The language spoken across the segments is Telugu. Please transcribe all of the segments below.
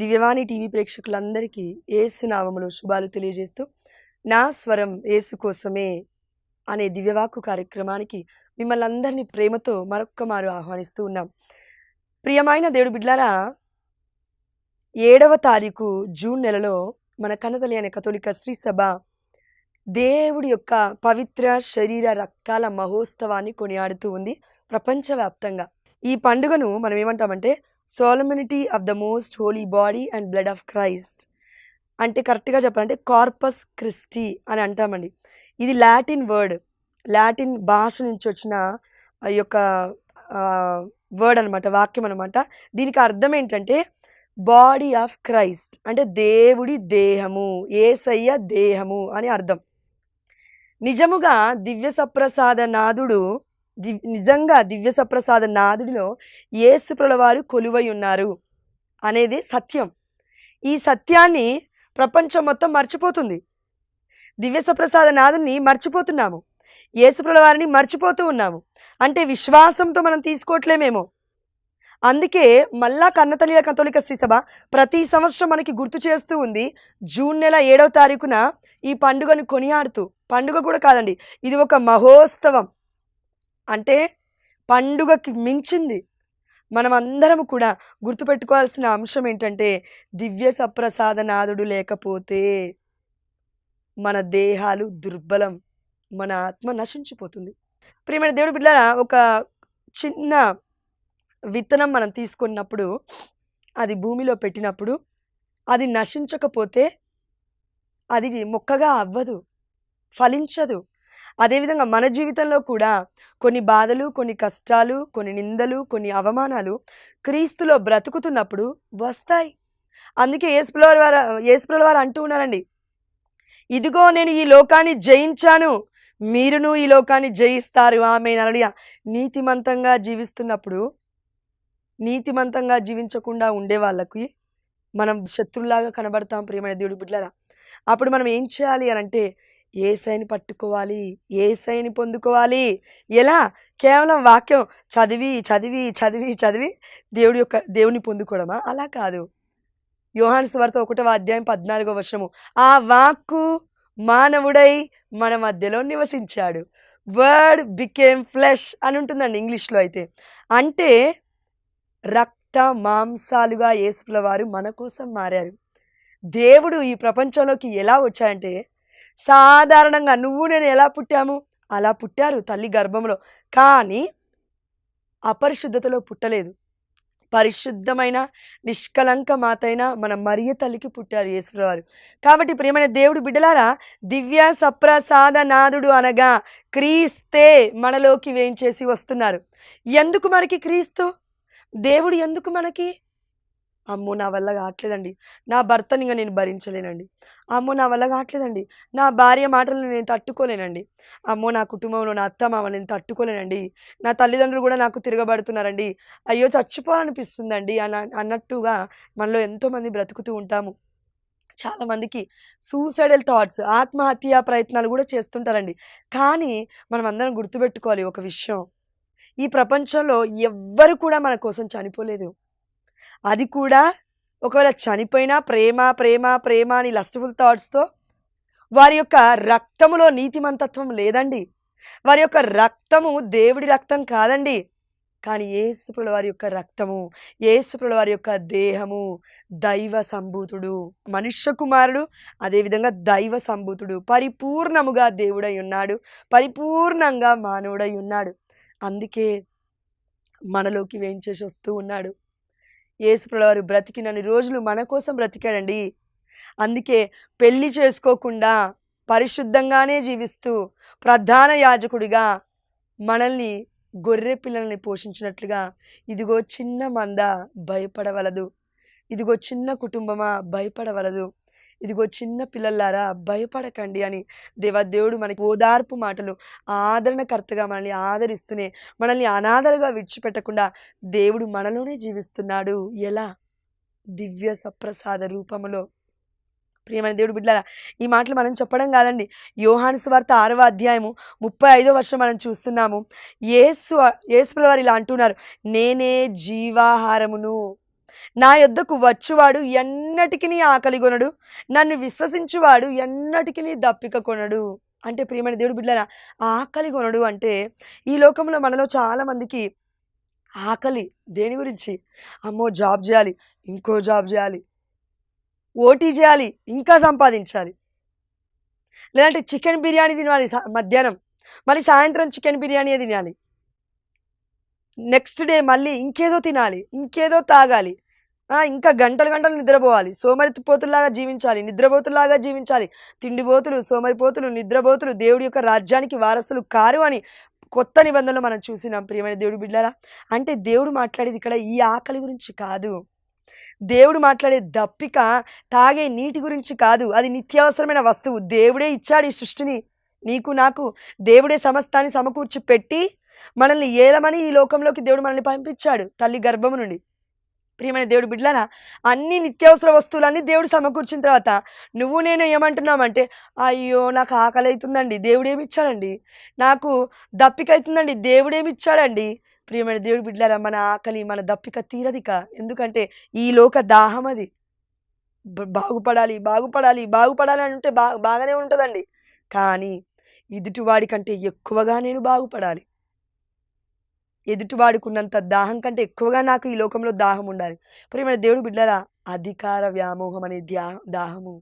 దివ్యవాణి టీవీ ప్రేక్షకులందరికీ యేసు నామములో శుభాలు తెలియజేస్తూ నా స్వరం యేసు కోసమే అనే దివ్యవాక్కు కార్యక్రమానికి మిమ్మల్ని అందరినీ ప్రేమతో మరొక్క మారు ఆహ్వానిస్తూ ఉన్నాం. ప్రియమైన దేవుడి బిడ్డలారా, 7వ తారీఖు జూన్ నెలలో మన కన్నతల్లి అనే కథోలిక శ్రీ సభ దేవుడి యొక్క పవిత్ర శరీర రక్తాల మహోత్సవాన్ని కొనియాడుతూ ఉంది ప్రపంచవ్యాప్తంగా. ఈ పండుగను మనం ఏమంటామంటే solemnity of the most holy body and blood of Christ, అంటే కరెక్ట్గా చెప్పాలంటే కార్పస్ క్రిస్టీ అని అంటామండి. ఇది లాటిన్ వర్డ్, లాటిన్ భాష నుంచి వచ్చిన ఈ యొక్క వర్డ్ అనమాట, వాక్యం అనమాట. దీనికి అర్థం ఏంటంటే బాడీ ఆఫ్ క్రైస్ట్, అంటే దేవుడి దేహము, యేసయ్య దేహము అని అర్థం. నిజముగా దివ్య సప్రసాద నాథుడు నిజంగా దివ్య సప్రసాద నాథుడిలో యేసుప్రభుల వారు కొలువై ఉన్నారు అనేది సత్యం. ఈ సత్యాన్ని ప్రపంచం మొత్తం మర్చిపోతుంది. దివ్య సప్రసాద నాథుడిని మర్చిపోతున్నాము, యేసుప్రభుల వారిని మర్చిపోతూ ఉన్నాము. అంటే విశ్వాసంతో మనం తీసుకోవట్లేమేమో. అందుకే మళ్ళా కన్నతల్లి కథోలిక శ్రీ సభ ప్రతి సంవత్సరం మనకి గుర్తు చేస్తూ ఉంది. జూన్ నెల 7వ తారీఖున ఈ పండుగను కొనియాడుతూ, పండుగ కూడా కాదండి, ఇది ఒక మహోత్సవం. అంటే పండుగకి మించింది. మనం అందరం కూడా గుర్తుపెట్టుకోవాల్సిన అంశం ఏంటంటే దివ్య సప్రసాద నాథుడు లేకపోతే మన దేహాలు దుర్బలం, మన ఆత్మ నశించిపోతుంది. ప్రియమైన దేవుడి బిడ్డలారా, ఒక చిన్న విత్తనం మనం తీసుకున్నప్పుడు, అది భూమిలో పెట్టినప్పుడు అది నశించకపోతే అది మొక్కగా అవ్వదు, ఫలించదు. అదేవిధంగా మన జీవితంలో కూడా కొన్ని బాధలు, కొన్ని కష్టాలు, కొన్ని నిందలు, కొన్ని అవమానాలు క్రీస్తులో బ్రతుకుతున్నప్పుడు వస్తాయి. అందుకే యేసుప్రభుల వారు అంటూ ఉన్నారండి, ఇదిగో నేను ఈ లోకాన్ని జయించాను, మీరును ఈ లోకాన్ని జయిస్తారు. ఆమేన్, హల్లెలూయా. నీతిమంతంగా జీవిస్తున్నప్పుడు, నీతిమంతంగా జీవించకుండా ఉండే వాళ్ళకి మనం శత్రులాగా కనబడతాం. ప్రియమైన దేవుడి బిడ్డలారా, అప్పుడు మనం ఏం చేయాలి అని అంటే యేసయ్యని పట్టుకోవాలి, యేసయ్యని పొందుకోవాలి. ఎలా? కేవలం వాక్యం చదివి చదివి చదివి చదివి దేవుని పొందుకోవడమా? అలా కాదు. యోహాను సువార్త 1వ అధ్యాయం 14వ వచనము, ఆ వాక్కు మానవుడై మన మధ్యలో నివసించాడు. వర్డ్ బికేమ్ ఫ్లెష్ అని ఉంటుందండి ఇంగ్లీష్లో అయితే. అంటే రక్త మాంసాలుగా యేసుప్రభుల వారు మన కోసం మారారు. దేవుడు ఈ ప్రపంచంలోకి ఎలా వచ్చాడంటే, సాధారణంగా నువ్వు నేను ఎలా పుట్టాము అలా పుట్టారు తల్లి గర్భంలో. కానీ అపరిశుద్ధతలో పుట్టలేదు. పరిశుద్ధమైన నిష్కలంక మాతైన మన మరియ తల్లికి పుట్టారు యేసుప్రభుల వారు. కాబట్టి ప్రియమైన దేవుడు బిడ్డలారా, దివ్య సప్రసాద నాథుడు అనగా క్రీస్తే మనలోకి వేయించేసి వస్తున్నారు. ఎందుకు మనకి క్రీస్తు? దేవుడు ఎందుకు మనకి? అమ్మో నా వల్ల కావట్లేదండి, నా భర్తని ఇంకా నేను భరించలేనండి, అమ్మో నా వల్ల కావట్లేదండి, నా భార్య మాటలను నేను తట్టుకోలేనండి, అమ్మో నా కుటుంబంలో నా అత్త మామ నేను తట్టుకోలేనండి, నా తల్లిదండ్రులు కూడా నాకు తిరగబడుతున్నారండి, అయ్యో చచ్చిపోవాలనిపిస్తుందండి అన్నట్టుగా మనలో ఎంతోమంది బ్రతుకుతూ ఉంటాము. చాలామందికి సూసైడల్ థాట్స్, ఆత్మహత్యా ప్రయత్నాలు కూడా చేస్తుంటారండి. కానీ మనం అందరం గుర్తుపెట్టుకోవాలి ఒక విషయం, ఈ ప్రపంచంలో ఎవ్వరు కూడా మన కోసం చనిపోలేదు. అది కూడా ఒకవేళ చనిపోయినా ప్రేమ ప్రేమ ప్రేమ అని లస్ట్ఫుల్ థాట్స్తో, వారి యొక్క రక్తములో నీతిమంతత్వం లేదండి. వారి యొక్క రక్తము దేవుడి రక్తం కాదండి. కానీ యేసుప్రభుల వారి యొక్క రక్తము, యేసుప్రభుల వారి యొక్క దేహము దైవ సంభూతుడు, మనుష్య కుమారుడు, అదేవిధంగా దైవ సంభూతుడు, పరిపూర్ణముగా దేవుడై ఉన్నాడు, పరిపూర్ణంగా మానవుడై ఉన్నాడు. అందుకే మనలోకి వేయించేసి వస్తూ ఉన్నాడు. యేసుప్రభుల వారు బ్రతికినన్ని రోజులు మన కోసం బ్రతికాడండి. అందుకే పెళ్లి చేసుకోకుండా పరిశుద్ధంగానే జీవిస్తూ ప్రధాన యాజకుడిగా మనల్ని గొర్రె పిల్లల్ని పోషించినట్లుగా, ఇదిగో చిన్న మంద భయపడవలదు, ఇదిగో చిన్న కుటుంబమా భయపడవలదు, ఇదిగో చిన్న పిల్లలారా భయపడకండి అని దేవుడు మనకి ఓదార్పు మాటలు, ఆదరణకర్తగా మనల్ని ఆదరిస్తూనే మనల్ని అనాథలుగా విడిచిపెట్టకుండా దేవుడు మనలోనే జీవిస్తున్నాడు. ఎలా? దివ్య సప్రసాద రూపములో. ప్రియమైన దేవుడు బిడ్డలారా, ఈ మాటలు మనం చెప్పడం కాదండి. యోహాను సువార్త 6వ అధ్యాయము 35వ వచనం మనం చూస్తున్నాము. యేసుప్రభుల వారు ఇలా అంటున్నారు, నేనే జీవాహారమును, నా యొద్దకు వచ్చువాడు ఎన్నటికిని ఆకలిగొనడు, నన్ను విశ్వసించువాడు ఎన్నటికిని దప్పిక కొనడు. అంటే ప్రియమైన దేవుడు బిడ్డలారా, ఆకలి కొనడు అంటే ఈ లోకంలో మనలో చాలామందికి ఆకలి దేని గురించి? అమ్మో జాబ్ చేయాలి, ఇంకో జాబ్ చేయాలి, ఓటీ చేయాలి, ఇంకా సంపాదించాలి. లేదంటే చికెన్ బిర్యానీ తినాలి మధ్యాహ్నం, మళ్ళీ సాయంత్రం చికెన్ బిర్యానీ తినాలి, నెక్స్ట్ డే మళ్ళీ ఇంకేదో తినాలి, ఇంకేదో తాగాలి, ఇంకా గంటలు గంటలు నిద్రపోవాలి, సోమరిపోతుల్లాగా జీవించాలి, నిద్రపోతుల్లాగా జీవించాలి. తిండిపోతులు, సోమరిపోతులు, నిద్రపోతులు దేవుడి యొక్క రాజ్యానికి వారసులు కారు అని కొత్త నిబంధనలు మనం చూసినాం ప్రియమైన దేవుడి బిడ్డలారా. అంటే దేవుడు మాట్లాడేది ఇక్కడ ఈ ఆకలి గురించి కాదు, దేవుడు మాట్లాడే దప్పిక తాగే నీటి గురించి కాదు. అది నిత్యావసరమైన వస్తువు. దేవుడే ఇచ్చాడు ఈ సృష్టిని, నీకు నాకు దేవుడే సమస్తాన్ని సమకూర్చి పెట్టి మనల్ని ఏలమని ఈ లోకంలోకి దేవుడు మనల్ని పంపించాడు తల్లి గర్భము నుండి. ప్రియమైన దేవుడు బిడ్డలారా, అన్ని నిత్యావసర వస్తువులన్నీ దేవుడు సమకూర్చిన తర్వాత నువ్వు నేను ఏమంటున్నామంటే, అయ్యో నాకు ఆకలి అవుతుందండి, దేవుడేమిచ్చాడండి, నాకు దప్పిక అవుతుందండి, దేవుడేమిచ్చాడండి. ప్రియమైన దేవుడు బిడ్డలారా, మన ఆకలి మన దప్పిక తీరదిక. ఎందుకంటే ఈ లోక దాహం అది. బాగుపడాలి బాగుపడాలి బాగుపడాలి అంటే బాగానే ఉంటుందండి, కానీ ఎదుటివాడి కంటే ఎక్కువగా నేను బాగుపడాలి, ఎదుటివాడుకున్నంత దాహం కంటే ఎక్కువగా నాకు ఈ లోకంలో దాహం ఉండాలి. ప్రియమైన దేవుడు బిడ్డలారా, అధికార వ్యామోహం అనే దాహము,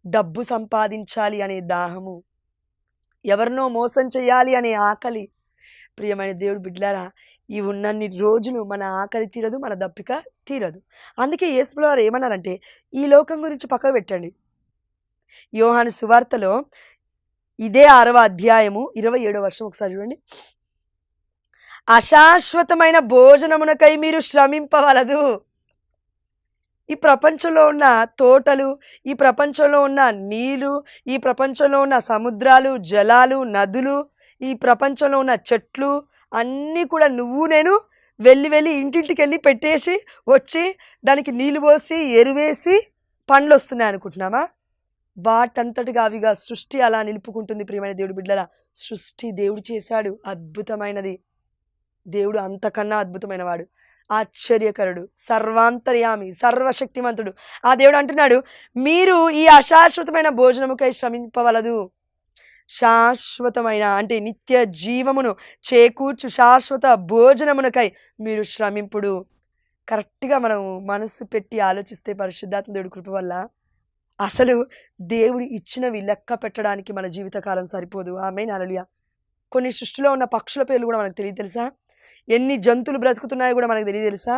డబ్బు సంపాదించాలి అనే దాహము, ఎవరినో మోసం చేయాలి అనే ఆకలి. ప్రియమైన దేవుడు బిడ్డలారా, ఈ ఉన్నన్ని రోజులు మన ఆకలి తీరదు, మన దప్పిక తీరదు. అందుకే యేసు వారు ఏమన్నారంటే, ఈ లోకం గురించి పక్కకు పెట్టండి. యోహాను సువార్తలో ఇదే 6వ అధ్యాయము 27వ వచనం ఒకసారి చూడండి. అశాశ్వతమైన భోజనమునకై మీరు శ్రమింపవలదు. ఈ ప్రపంచంలో ఉన్న తోటలు, ఈ ప్రపంచంలో ఉన్న నీళ్ళు, ఈ ప్రపంచంలో ఉన్న సముద్రాలు, జలాలు, నదులు, ఈ ప్రపంచంలో ఉన్న చెట్లు అన్నీ కూడా నువ్వు నేను వెళ్ళి ఇంటింటికి వెళ్ళి పెట్టేసి వచ్చి దానికి నీళ్ళు పోసి ఎరువేసి పండ్లు వస్తున్నాయి అనుకుంటున్నామా? వాటంతటిగా అవిగా సృష్టి అలా నిలుపుకుంటుంది. ప్రియమైన దేవుడు బిడ్డలారా, సృష్టి దేవుడు చేశాడు, అద్భుతమైనది. దేవుడు అంతకన్నా అద్భుతమైన వాడు, ఆశ్చర్యకరుడు, సర్వాంతర్యామి, సర్వశక్తిమంతుడు. ఆ దేవుడు అంటున్నాడు, మీరు ఈ అశాశ్వతమైన భోజనముకై శ్రమింపవలదు. శాశ్వతమైన అంటే నిత్య జీవమును చేకూర్చు శాశ్వత భోజనమునకై మీరు శ్రమింపుడు. కరెక్ట్గా మనం మనసు పెట్టి ఆలోచిస్తే పరిశుద్ధాత్మ దేవుడి కృప వల్ల అసలు దేవుడు ఇచ్చినవి లెక్క పెట్టడానికి మన జీవితకాలం సరిపోదు. ఆమేన్, హల్లెలూయా. కొన్ని సృష్టిలో ఉన్న పక్షుల పేర్లు కూడా మనకు తెలియదు తెలుసా? ఎన్ని జంతువులు బ్రతుకుతున్నాయో కూడా మనకు తెలియదు తెలుసా?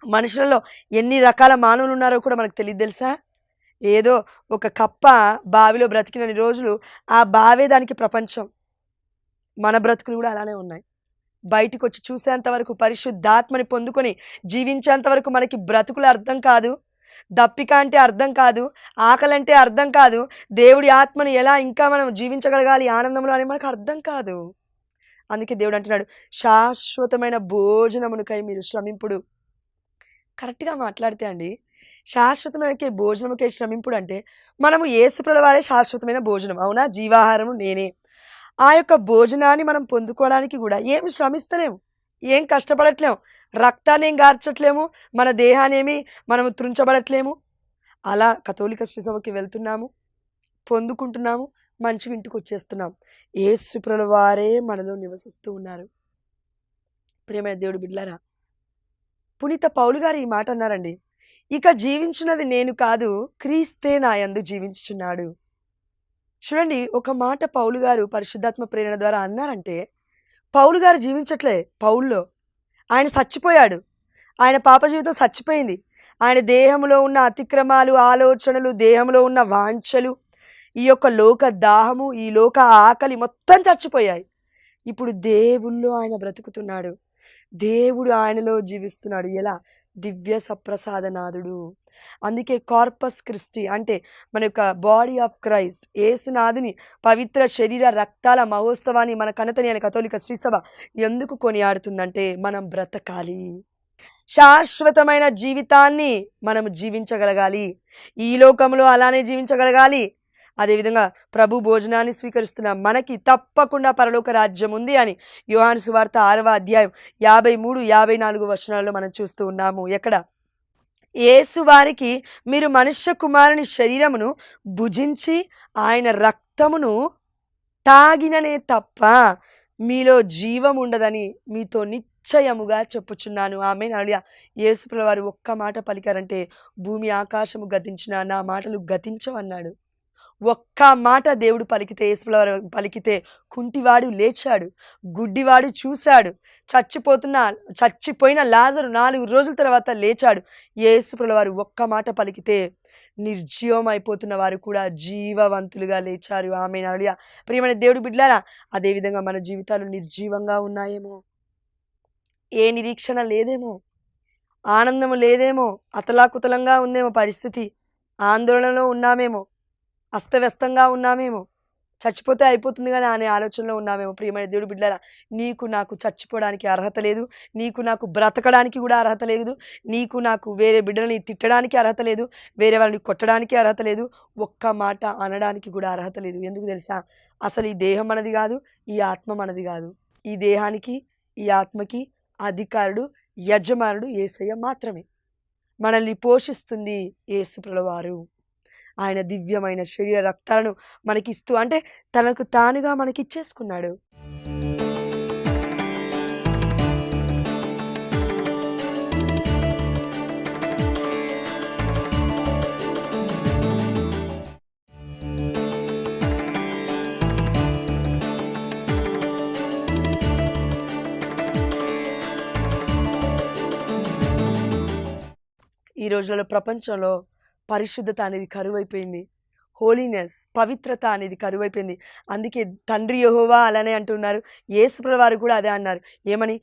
మనుషులలో ఎన్ని రకాల మానవులు ఉన్నారో కూడా మనకు తెలియదు తెలుసా? ఏదో ఒక కప్ప బావిలో బ్రతికినన్ని రోజులు ఆ బావే దానికి ప్రపంచం. మన బ్రతుకులు కూడా అలానే ఉన్నాయి. బయటికి వచ్చి చూసేంత వరకు, పరిశుద్ధాత్మని పొందుకొని జీవించేంత వరకు మనకి బ్రతుకులు అర్థం కాదు, దప్పిక అంటే అర్థం కాదు, ఆకలి అంటే అర్థం కాదు, దేవుడి ఆత్మని ఎలా ఇంకా మనం జీవించగలగాలి ఆనందంలో అని మనకు అర్థం కాదు. అందుకే దేవుడు అంటున్నాడు, శాశ్వతమైన భోజనమునకై మీరు శ్రమింపుడు. కరెక్ట్గా మాట్లాడితే అండి, శాశ్వతమైన భోజనముకై శ్రమింపుడు అంటే మనము యేసుప్రభువు వారే శాశ్వతమైన భోజనం, అవునా? జీవాహారము నేనే. ఆ యొక్క భోజనాన్ని మనం పొందుకోవడానికి కూడా ఏమి శ్రమిస్తలేము, ఏం కష్టపడట్లేము, రక్తాన్ని ఏం గార్చట్లేము, మన దేహాన్ని ఏమి మనము త్రుంచబడట్లేము. అలా కథోలిక శ్రీసభకి వెళ్తున్నాము, పొందుకుంటున్నాము, మంచిగా ఇంటికి వచ్చేస్తున్నాం. యేసుప్రభువు వారే మనలో నివసిస్తూ ఉన్నారు. ప్రియమైన దేవుడు బిడ్డలారా, పునీత పౌలు గారు ఈ మాట అన్నారండి, ఇక జీవించున్నది నేను కాదు, క్రీస్తే నా యందు జీవించుచున్నాడు. చూడండి, ఒక మాట పౌలు గారు పరిశుద్ధాత్మ ప్రేరణ ద్వారా అన్నారంటే, పౌలు గారు జీవించట్లే, పౌల్లో ఆయన చచ్చిపోయాడు, ఆయన పాప జీవితం చచ్చిపోయింది. ఆయన దేహంలో ఉన్న అతిక్రమాలు, ఆలోచనలు, దేహంలో ఉన్న వాంఛలు, ఈ యొక్క లోక దాహము, ఈ లోక ఆకలి మొత్తం చచ్చిపోయాయి. ఇప్పుడు దేవుల్లో ఆయన బ్రతుకుతున్నాడు, దేవుడు ఆయనలో జీవిస్తున్నాడు. ఎలా? దివ్య సప్రసాదనాథుడు. అందుకే కార్పస్ క్రిస్టి అంటే మన యొక్క బాడీ ఆఫ్ క్రైస్ట్, యేసునాథుని పవిత్ర శరీర రక్తాల మహోత్సవాన్ని మన కనతని అనే కథోలిక శ్రీసభ ఎందుకు కొనియాడుతుందంటే, మనం బ్రతకాలి, శాశ్వతమైన జీవితాన్ని మనం జీవించగలగాలి, ఈ లోకంలో అలానే జీవించగలగాలి. అదేవిధంగా ప్రభు భోజనాన్ని స్వీకరిస్తున్న మనకి తప్పకుండా పరలోక రాజ్యం ఉంది అని యోహాను సువార్త 6వ అధ్యాయం 53, 54 వచనాల్లో మనం చూస్తూ ఉన్నాము. ఎక్కడ? యేసు వారికి, మీరు మనుష్య కుమారుని శరీరమును భుజించి ఆయన రక్తమును తాగిననే తప్ప మీలో జీవం ఉండదని మీతో నిశ్చయముగా చెప్పుచున్నాను. ఆమేన్. హల్లెలూయా. యేసుప్రభువు వారు ఒక్క మాట పలికారంటే భూమి ఆకాశము గతించినా నా మాటలు గతించవన్నాడు. ఒక్క మాట దేవుడు పలికితే, యేసుప్రభువు వారు పలికితే కుంటివాడు లేచాడు, గుడ్డివాడు చూశాడు, చచ్చిపోయిన లాజరు 4 రోజుల తర్వాత లేచాడు. యేసుప్రభువు వారు ఒక్క మాట పలికితే నిర్జీవం అయిపోతున్న వారు కూడా జీవవంతులుగా లేచారు. ఆమేన్. హల్లెలూయా. ప్రియమైన దేవుడు బిడ్డలారా, అదేవిధంగా మన జీవితాలు నిర్జీవంగా ఉన్నాయేమో, ఏ నిరీక్షణ లేదేమో, ఆనందము లేదేమో, అతలాకుతలంగా ఉందేమో పరిస్థితి, ఆందోళనలో ఉన్నామేమో, అస్తవ్యస్తంగా ఉన్నామేమో, చచ్చిపోతే అయిపోతుంది కదా అనే ఆలోచనలో ఉన్నామేమో. ప్రియమైన దేవుడు బిడ్డలారా, నీకు నాకు చచ్చిపోవడానికి అర్హత లేదు, నీకు నాకు బ్రతకడానికి కూడా అర్హత లేదు, నీకు నాకు వేరే బిడ్డలని తిట్టడానికి అర్హత లేదు, వేరే వాళ్ళని కొట్టడానికి అర్హత లేదు, ఒక్క మాట అనడానికి కూడా అర్హత లేదు. ఎందుకు తెలుసా? అసలు ఈ దేహం మనది కాదు, ఈ ఆత్మ మనది కాదు. ఈ దేహానికి ఈ ఆత్మకి అధికారుడు, యజమానుడు యేసయ్య మాత్రమే. మనల్ని పోషిస్తుంది యేసుప్రభువు వారు. ఆయన దివ్యమైన శరీర రక్తాలను మనకిస్తూ, అంటే తనకు తానుగా మనకిచ్చేసుకున్నాడు. ఈ రోజులలో ప్రపంచంలో పరిశుద్ధత అనేది కరువైపోయింది. హోలీనెస్, పవిత్రత అనేది కరువైపోయింది. అందుకే తండ్రి యెహోవా అలానే అంటున్నారు. యేసుప్రభువు వారు కూడా అదే అన్నారు. ఏమని?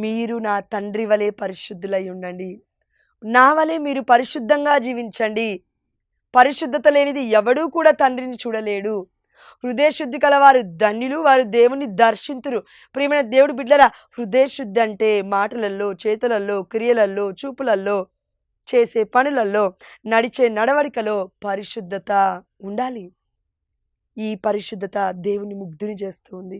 మీరు నా తండ్రి వలె పరిశుద్ధులై ఉండండి, నా వలె మీరు పరిశుద్ధంగా జీవించండి. పరిశుద్ధత లేనిది ఎవడూ కూడా తండ్రిని చూడలేడు. హృదయశుద్ధి కలవారు ధన్యులు, వారు దేవుని దర్శింతురు. ప్రియమైన దేవుడు బిడ్డలారా, హృదయశుద్ధి అంటే మాటలలో, చేతులలో, క్రియలలో, చూపులలో, చేసే పనులలో, నడిచే నడవడికలో పరిశుద్ధత ఉండాలి. ఈ పరిశుద్ధత దేవుని ముగ్ధుని చేస్తుంది.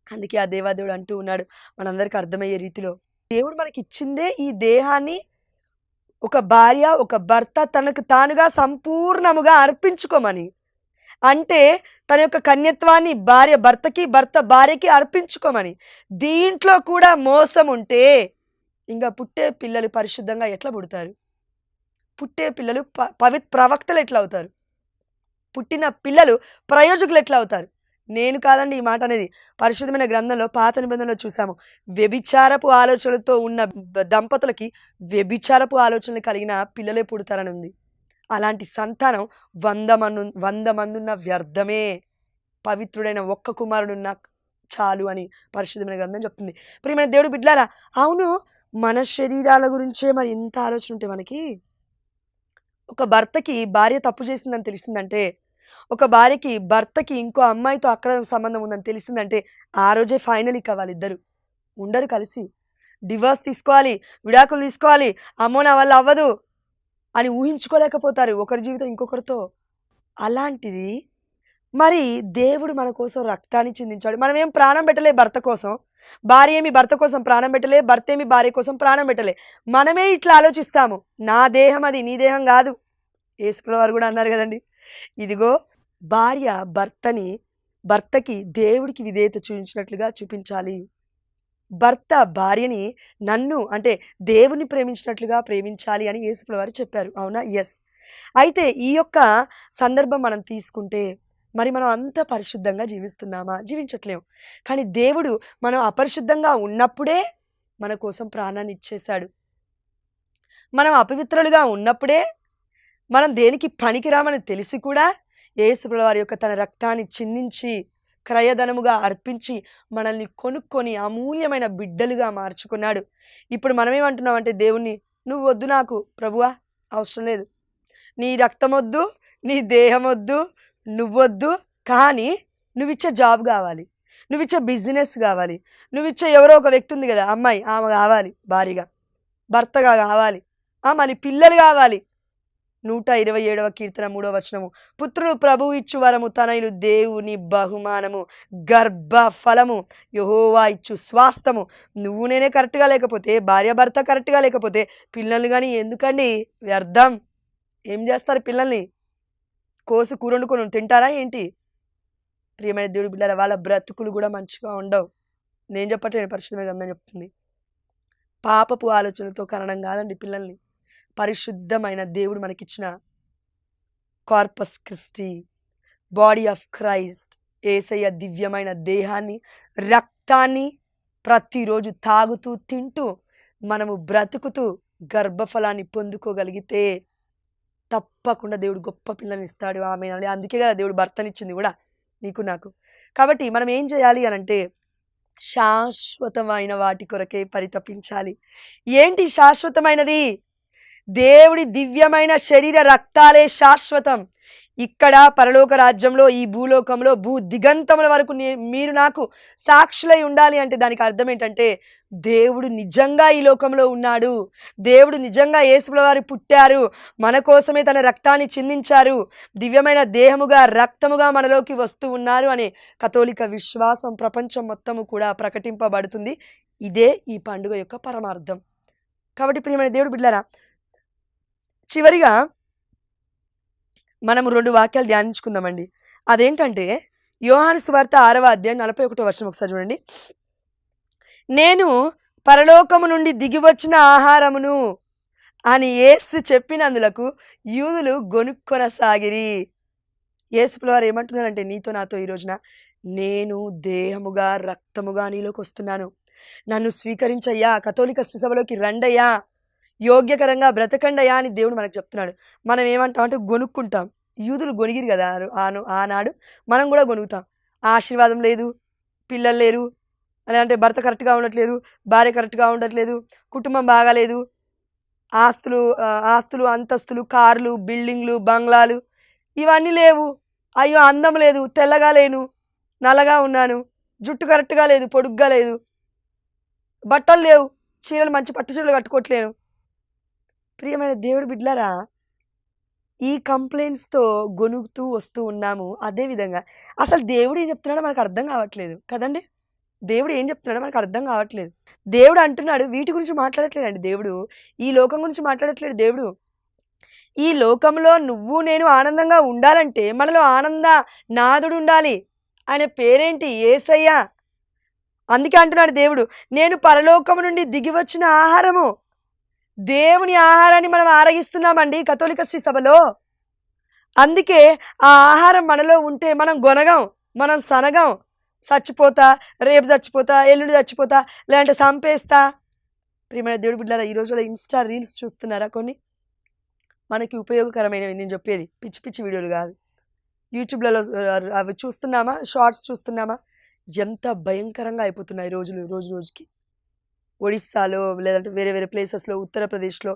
అందుకే ఆ దేవాదేవుడు అంటూ ఉన్నాడు మనందరికీ అర్థమయ్యే రీతిలో, దేవుడు మనకి ఇచ్చిందే ఈ దేహాన్ని ఒక భార్య, ఒక భర్త తనకు తానుగా సంపూర్ణముగా అర్పించుకోమని. అంటే తన యొక్క కన్యత్వాన్ని భార్య భర్తకి, భర్త భార్యకి అర్పించుకోమని. దీంట్లో కూడా మోసం ఉంటే ఇంకా పుట్టే పిల్లలు పరిశుద్ధంగా ఎట్లా పుడతారు? పుట్టే పిల్లలు ప్రవక్తలు ఎట్లా అవుతారు? పుట్టిన పిల్లలు ప్రయోజకులు ఎట్లా అవుతారు? నేను కాదండి ఈ మాట అనేది, పరిశుద్ధమైన గ్రంథంలో పాత నిబంధనలో చూసాము. వ్యభిచారపు ఆలోచనలతో ఉన్న దంపతులకి వ్యభిచారపు ఆలోచనలు కలిగిన పిల్లలే పుడతారని ఉంది. అలాంటి సంతానం 100 మంది ఉన్న వ్యర్థమే, పవిత్రుడైన ఒక్క కుమారుడున్న చాలు అని పరిశుద్ధమైన గ్రంథం చెప్తుంది. ప్రియమైన దేవుడు బిడ్డలారా, అవును, మన శరీరాల గురించే మరి ఇంత ఆలోచన ఉంటే మనకి, ఒక భర్తకి భార్య తప్పు చేసిందని తెలిసిందంటే, ఒక భార్యకి భర్తకి ఇంకో అమ్మాయితో అక్రమ సంబంధం ఉందని తెలిసిందంటే, ఆ రోజే ఫైనల్ ఇక వాళ్ళిద్దరు ఉండరు కలిసి. డివోర్స్ తీసుకోవాలి, విడాకులు తీసుకోవాలి, అమ్మో నా వల్ల అవ్వదు అని ఊహించుకోలేకపోతారు ఒకరి జీవితం ఇంకొకరితో. అలాంటిది మరి దేవుడు మన కోసం రక్తాన్ని చిందించాడు. మనం ఏం ప్రాణం పెట్టలే భర్త కోసం, భార్య ఏమి భర్త కోసం ప్రాణం పెట్టలే, భర్త ఏమి భార్య కోసం ప్రాణం పెట్టలే. మనమే ఇట్లా ఆలోచిస్తాము, నా దేహం అది, నీ దేహం కాదు. యేసుప్రభువు వారు కూడా అన్నారు కదండి, ఇదిగో భార్య భర్తకి దేవుడికి విధేయత చూపించినట్లుగా చూపించాలి, భర్త భార్యని నన్ను అంటే దేవుని ప్రేమించినట్లుగా ప్రేమించాలి అని యేసుప్రభువు వారు చెప్పారు. అవునా? ఎస్. అయితే ఈ యొక్క సందర్భం మనం తీసుకుంటే, మరి మనం అంత పరిశుద్ధంగా జీవిస్తున్నామా? జీవించట్లేము. కానీ దేవుడు మనం అపరిశుద్ధంగా ఉన్నప్పుడే మన కోసం ప్రాణాన్ని ఇచ్చేశాడు. మనం అపవిత్రులుగా ఉన్నప్పుడే, మనం దేనికి పనికిరామని తెలిసి కూడా యేసుప్రభువు వారి యొక్క తన రక్తాన్ని చిందించి క్రయధనముగా అర్పించి మనల్ని కొనుక్కొని అమూల్యమైన బిడ్డలుగా మార్చుకున్నాడు. ఇప్పుడు మనమేమంటున్నామంటే దేవుణ్ణి, నువ్వు వద్దు నాకు ప్రభువా, అవసరం లేదు, నీ రక్తం వద్దు, నీ దేహం వద్దు, నువ్వొద్దు, కానీ నువ్విచ్చే జాబ్ కావాలి, నువ్విచ్చే బిజినెస్ కావాలి, నువ్విచ్చే ఎవరో ఒక వ్యక్తి ఉంది కదా అమ్మాయి, ఆమె కావాలి భారీగా, భర్తగా కావాలి, మళ్ళీ పిల్లలు కావాలి. 127వ కీర్తన 3వ వచనము, పుత్రుడు ప్రభువు ఇచ్చు వరము, తనయులు దేవుని బహుమానము, గర్భ ఫలము, యెహోవా ఇచ్చు స్వాస్థము. నువ్వు నేనే కరెక్ట్గా లేకపోతే, భార్య భర్త కరెక్ట్గా లేకపోతే పిల్లలు కానీ ఎందుకండి వ్యర్థం? ఏం చేస్తారు పిల్లల్ని? కోసి కూర వండుకొని తింటారా ఏంటి? ప్రియమైన దేవుడి బిడ్డలారా, వాళ్ళ బ్రతుకులు కూడా మంచిగా ఉండవు. నేను చెప్పట్లేదు, పరిశుద్ధమైన గ్రంథం చెప్తుంది. పాపపు ఆలోచనతో కనడం కాదండి పిల్లల్ని. పరిశుద్ధమైన దేవుడు మనకిచ్చిన కార్పస్ క్రిస్టి, బాడీ ఆఫ్ క్రైస్ట్, యేసయ్య దివ్యమైన దేహాన్ని, రక్తాన్ని ప్రతిరోజు తాగుతూ తింటూ మనము బ్రతుకుతూ గర్భఫలాన్ని పొందుకోగలిగితే తప్పకుండా దేవుడు గొప్ప పిల్లల్ని ఇస్తాడు. ఆమె అందుకే కదా దేవుడు భర్తనిచ్చింది కూడా నీకు నాకు. కాబట్టి మనం ఏం చేయాలి అనంటే శాశ్వతమైన వాటి కొరకే పరితపించాలి. ఏంటి శాశ్వతమైనది? దేవుడి దివ్యమైన శరీర రక్తాలే శాశ్వతం. ఇక్కడ పరలోక రాజ్యంలో, ఈ భూలోకంలో, భూ దిగంతముల వరకు మీరు నాకు సాక్షులై ఉండాలి అంటే దానికి అర్థం ఏంటంటే దేవుడు నిజంగా ఈ లోకంలో ఉన్నాడు. దేవుడు నిజంగా యేసుల వారు పుట్టారు, మన కోసమే తన రక్తాన్ని చిందించారు, దివ్యమైన దేహముగా రక్తముగా మనలోకి వస్తూ ఉన్నారు అనే కథోలిక విశ్వాసం ప్రపంచం మొత్తము కూడా ప్రకటింపబడుతుంది. ఇదే ఈ పండుగ యొక్క పరమార్థం. కాబట్టి ప్రియమైన దేవుడు బిడ్డలారా, చివరిగా మనము 2 వాక్యాలు ధ్యానించుకుందామండి. అదేంటంటే యోహాను సువార్త 6వ అధ్యాయం 41వ వచనం ఒకసారి చూడండి. నేను పరలోకము నుండి దిగివచ్చిన ఆహారమును అని యేసు చెప్పినందులకు యూదులు గొనుక్కొనసాగిరి. యేసుప్రభువు వారు ఏమంటున్నారంటే నీతో నాతో ఈ రోజున, నేను దేహముగా రక్తముగా నీలోకి వస్తున్నాను, నన్ను స్వీకరించయ్యా, కథోలిక శ్రీసభలోకి రండయ్యా, యోగ్యకరంగా బ్రతకండయ్యా అని దేవుడు మనకు చెప్తున్నాడు. మనం ఏమంటాం అంటే గొనుక్కుంటాం. యూదులు గొనిగిరు కదా ఆనాడు, మనం కూడా గొనుగుతాం. ఆశీర్వాదం లేదు, పిల్లలు లేరు, లేదంటే భర్త కరెక్ట్గా ఉండట్లేదు, భార్య కరెక్ట్గా ఉండట్లేదు, కుటుంబం బాగాలేదు, ఆస్తులు అంతస్తులు, కార్లు, బిల్డింగ్లు, బంగ్లాలు ఇవన్నీ లేవు. అయ్యో అందం లేదు, తెల్లగా లేను, నల్లగా ఉన్నాను, జుట్టు కరెక్ట్గా లేదు, పొడుగ్గా లేదు, బట్టలు లేవు, చీరలు మంచి పట్టు చీరలు కట్టుకోవట్లేను. ప్రియమైన దేవుడు బిడ్డలారా, ఈ కంప్లైంట్స్తో గొనుగుతూ వస్తూ ఉన్నాము. అదేవిధంగా అసలు దేవుడు ఏం చెప్తున్నాడో మనకు అర్థం కావట్లేదు కదండి. దేవుడు ఏం చెప్తున్నాడో మనకు అర్థం కావట్లేదు. దేవుడు అంటున్నాడు, వీటి గురించి మాట్లాడట్లేదండి దేవుడు, ఈ లోకం గురించి మాట్లాడట్లేదు దేవుడు. ఈ లోకంలో నువ్వు నేను ఆనందంగా ఉండాలంటే మనలో ఆనంద నాదుడు ఉండాలి. ఆయన పేరేంటి? యేసయ్య. అందుకే అంటున్నాడు దేవుడు, నేను పరలోకము నుండి దిగి వచ్చిన ఆహారము. దేవుని ఆహారాన్ని మనం ఆరగిస్తున్నామండి కథోలిక శ్రీ సభలో. అందుకే ఆ ఆహారం మనలో ఉంటే మనం గొనగం, మనం సనగం. చచ్చిపోతా, రేపు చచ్చిపోతా, ఎల్లుండి చచ్చిపోతా, లేదంటే చంపేస్తా. ప్రియమైన దేవుడు బిడ్డలారా, ఈ రోజుల్లో ఇన్స్టా రీల్స్ చూస్తున్నారా? కొన్ని మనకి ఉపయోగకరమైనవి నేను చెప్పేది, పిచ్చి పిచ్చి వీడియోలు కాదు. యూట్యూబ్లలో అవి చూస్తున్నామా, షార్ట్స్ చూస్తున్నామా? ఎంత భయంకరంగా అయిపోతున్నాయి రోజు రోజుకి. ఒడిస్సాలో లేదంటే వేరే వేరే ప్లేసెస్లో, ఉత్తరప్రదేశ్లో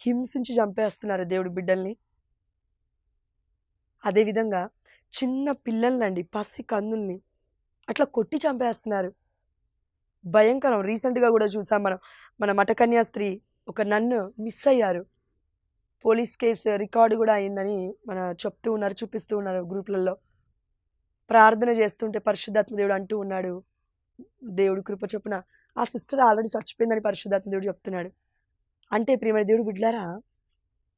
హింసించి చంపేస్తున్నారు దేవుడి బిడ్డల్ని. అదేవిధంగా చిన్న పిల్లల్నండి, పసి కందుల్ని అట్లా కొట్టి చంపేస్తున్నారు. భయంకరం. రీసెంట్గా కూడా చూసాం మన మఠకన్యా స్త్రీ, ఒక నన్ను మిస్ అయ్యారు. పోలీస్ కేసు రికార్డు కూడా అయిందని చెప్తూ ఉన్నారు, చూపిస్తూ ఉన్నారు గ్రూప్లలో. ప్రార్థన చేస్తుంటే పరిశుద్ధాత్మ దేవుడు అంటూ ఉన్నాడు, దేవుడు కృప చొప్పున ఆ సిస్టర్ ఆల్రెడీ చచ్చిపోయిందని పరిశుద్ధాత్మ దేవుడు చెప్తున్నాడు. అంటే ప్రియమైన దేవుడు బిడ్డలారా,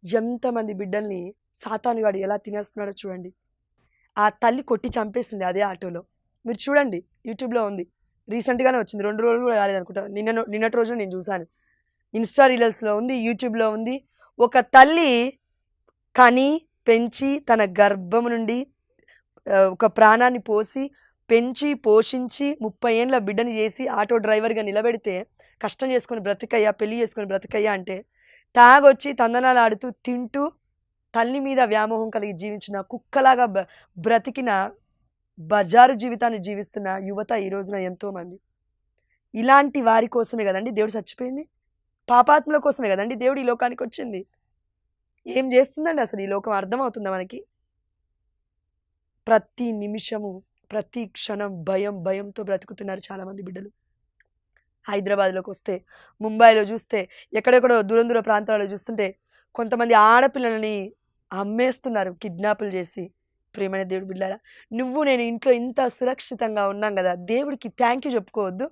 ఎంతమంది బిడ్డల్ని సాతాను వాడు ఎలా తినేస్తున్నాడో చూడండి. ఆ తల్లి కొట్టి చంపేసింది అదే ఆటోలో. మీరు చూడండి, యూట్యూబ్లో ఉంది, రీసెంట్గానే వచ్చింది, 2 రోజులు కూడా కాలేదనుకుంటా, నిన్నటి రోజున నేను చూశాను. ఇన్స్టా రీల్స్లో ఉంది, యూట్యూబ్లో ఉంది. ఒక తల్లి కని పెంచి తన గర్భం నుండి ఒక ప్రాణాన్ని పోసి పెంచి పోషించి 30 ఏళ్ళ బిడ్డని చేసి ఆటో డ్రైవర్గా నిలబెడితే కష్టం చేసుకొని బ్రతికయ్యా, పెళ్లి చేసుకొని బ్రతికయ్యా అంటే తాగొచ్చి తందనాలు ఆడుతూ తింటూ తల్లి మీద వ్యామోహం కలిగి జీవించిన కుక్కలాగా బ్రతికిన బజారు జీవితాన్ని జీవిస్తున్న యువత ఈ రోజున ఎంతోమంది. ఇలాంటి వారి కోసమే కదండి దేవుడు చచ్చిపోయింది. పాపాత్ముల కోసమే కదండి దేవుడు ఈ లోకానికి వచ్చింది. ఏం చేస్తుందండి అసలు ఈ లోకం? అర్థమవుతుందా మనకి? ప్రతి నిమిషము, ప్రతి క్షణం భయంతో బ్రతుకుతున్నారు చాలామంది బిడ్డలు. హైదరాబాద్లోకి వస్తే, ముంబైలో చూస్తే, ఎక్కడెక్కడో దూరం ప్రాంతాలలో చూస్తుంటే కొంతమంది ఆడపిల్లలని అమ్మేస్తున్నారు కిడ్నాపులు చేసి. ప్రియమైన దేవుడి బిడ్డలారా, నువ్వు నేను ఇంట్లో ఇంత సురక్షితంగా ఉన్నాం కదా, దేవుడికి థ్యాంక్ యూ చెప్పుకోవద్దు?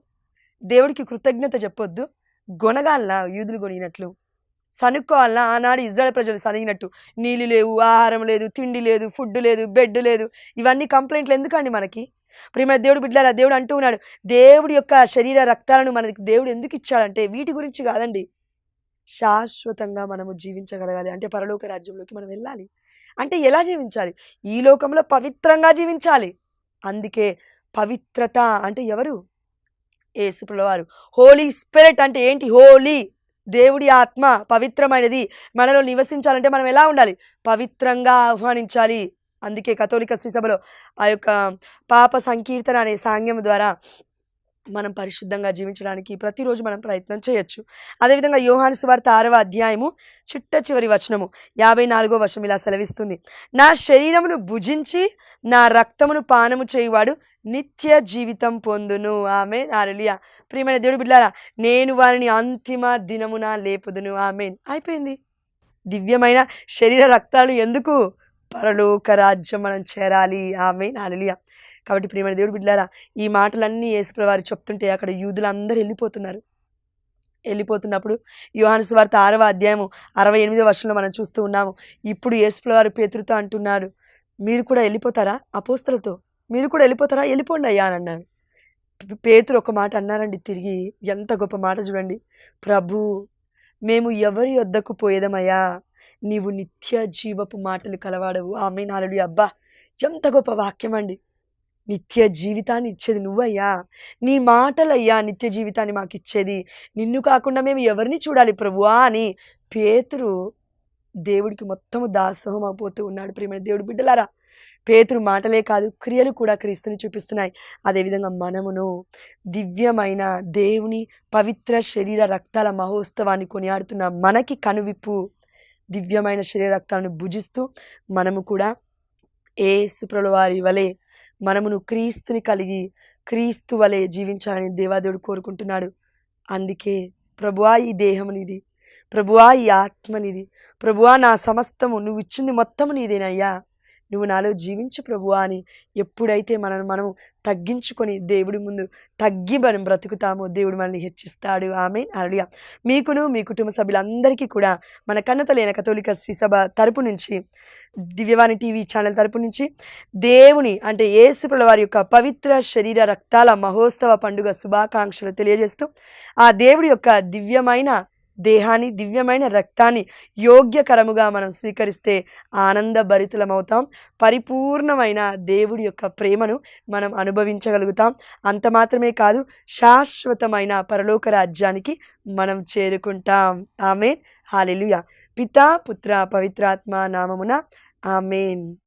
దేవుడికి కృతజ్ఞత చెప్పొద్దు? గొనగాలనా యూదులు కొనినట్లు? సనుక్కోవాలనా ఆనాడు ఇజ్రాయెల్ ప్రజలు సనిగినట్టు? నీళ్ళు లేవు, ఆహారం లేదు, తిండి లేదు, ఫుడ్ లేదు, బెడ్ లేదు. ఇవన్నీ కంప్లైంట్లు ఎందుకండి మనకి? ప్రియమైన దేవుడు బిడ్డలారా, దేవుడు అంటూ ఉన్నాడు, దేవుడి యొక్క శరీర రక్తాలను మనకి దేవుడు ఎందుకు ఇచ్చాడంటే వీటి గురించి కాదండి. శాశ్వతంగా మనము జీవించగలగాలి అంటే పరలోక రాజ్యంలోకి మనం వెళ్ళాలి. అంటే ఎలా జీవించాలి? ఈ లోకంలో పవిత్రంగా జీవించాలి. అందుకే పవిత్రత అంటే ఎవరు? యేసుప్రభుల వారు. హోలీ స్పిరిట్ అంటే ఏంటి? హోలీ, దేవుడి ఆత్మ పవిత్రమైనది. మనలో నివసించాలంటే మనం ఎలా ఉండాలి? పవిత్రంగా ఆహ్వానించాలి. అందుకే కథోలిక శ్రీ సభలో ఆ యొక్క పాప సంకీర్తన అనే సాంగ్యం ద్వారా మనం పరిశుద్ధంగా జీవించడానికి ప్రతిరోజు మనం ప్రయత్నం చేయొచ్చు. అదేవిధంగా యోహాను సువార్త 6వ అధ్యాయము చిట్ట చివరి వచనము 54వ వచనం ఇలా సెలవిస్తుంది, నా శరీరమును భుజించి నా రక్తమును పానము చేయువాడు నిత్య జీవితం పొందును. ఆమేన్, హల్లెలూయా. ప్రియమైన దేవుడి బిడ్డలారా, నేను వారిని అంతిమ దినమున లేపుదును. ఆమేన్. అయిపోయింది. దివ్యమైన శరీర రక్తాలు ఎందుకు? పరలోక రాజ్యం మనం చేరాలి. ఆమేన్, హల్లెలూయా. కాబట్టి ప్రియమైన దేవుడి బిడ్డలారా, ఈ మాటలన్నీ యేసుప్రభువు వారు చెప్తుంటే అక్కడ యూదులందరూ వెళ్ళిపోతున్నప్పుడు యోహాను సువార్త 6వ అధ్యాయము 68వ వచనంలో మనం చూస్తూ ఉన్నాము. ఇప్పుడు యేసుప్రభువు వారు పేతురుతో అంటున్నారు, మీరు కూడా వెళ్ళిపోతారా? అపోస్తలతో మీరు కూడా వెళ్ళిపోతారా? వెళ్ళిపోండి అయ్యా అని అన్నారు. పేతురు ఒక మాట అన్నారండి తిరిగి. ఎంత గొప్ప మాట చూడండి. ప్రభు, మేము ఎవరి వద్దకు పోయేదమయ్యా? నీవు నిత్య జీవపు మాటలు కలవాడవు. ఆమేన్, హల్లెలూయా. అబ్బా, ఎంత గొప్ప వాక్యం అండి. నిత్య జీవితాన్ని ఇచ్చేది నువ్వయ్యా. నీ మాటలయ్యా నిత్య జీవితాన్ని మాకు ఇచ్చేది. నిన్ను కాకుండా మేము ఎవరిని చూడాలి ప్రభువా అని పేతురు దేవుడికి మొత్తము దాసోహం అయిపోతూ ఉన్నాడు. ప్రియమైన దేవుడి బిడ్డలారా, పేతురు మాటలే కాదు క్రియలు కూడా క్రీస్తుని చూపిస్తున్నాయి. అదేవిధంగా మనమును దివ్యమైన దేవుని పవిత్ర శరీర రక్తాల మహోత్సవాన్ని కొనియాడుతున్న మనకి కనువిప్పు, దివ్యమైన శరీర రక్తాలను భుజిస్తూ మనము కూడా యేసుప్రభుల వారి వలె మనమును క్రీస్తుని కలిగి క్రీస్తు వలె జీవించాలని దేవాదేవుడు కోరుకుంటున్నాడు. అందుకే ప్రభువా ఈ దేహం నీది, ప్రభువా ఈ ఆత్మ నీది, ప్రభువా నా సమస్తము, నువ్వు ఇచ్చింది మొత్తము నీదేనయ్యా, నువ్వు నాలో జీవించు ప్రభువా అని ఎప్పుడైతే మనం తగ్గించుకొని దేవుడి ముందు తగ్గి మనం బ్రతుకుతామో దేవుడు మనల్ని హెచ్చిస్తాడు. ఆమేన్, హల్లెలూయా. మీకును మీ కుటుంబ సభ్యులందరికీ కూడా మన కన్నతలైన కథోలిక శ్రీ సభ తరపు నుంచి, దివ్యవాణి టీవీ ఛానల్ తరపు నుంచి దేవుని అంటే యేసుప్రభుల వారి యొక్క పవిత్ర శరీర రక్తాల మహోత్సవ పండుగ శుభాకాంక్షలు తెలియజేస్తూ, ఆ దేవుడి యొక్క దివ్యమైన దేహాన్ని, దివ్యమైన రక్తాన్ని యోగ్యకరముగా మనం స్వీకరిస్తే ఆనందభరితులమవుతాం. పరిపూర్ణమైన దేవుడి యొక్క ప్రేమను మనం అనుభవించగలుగుతాం. అంత మాత్రమే కాదు, శాశ్వతమైన పరలోక రాజ్యానికి మనం చేరుకుంటాం. ఆమేన్, హల్లెలూయా. పితా పుత్ర పవిత్రాత్మ నామమున ఆమేన్.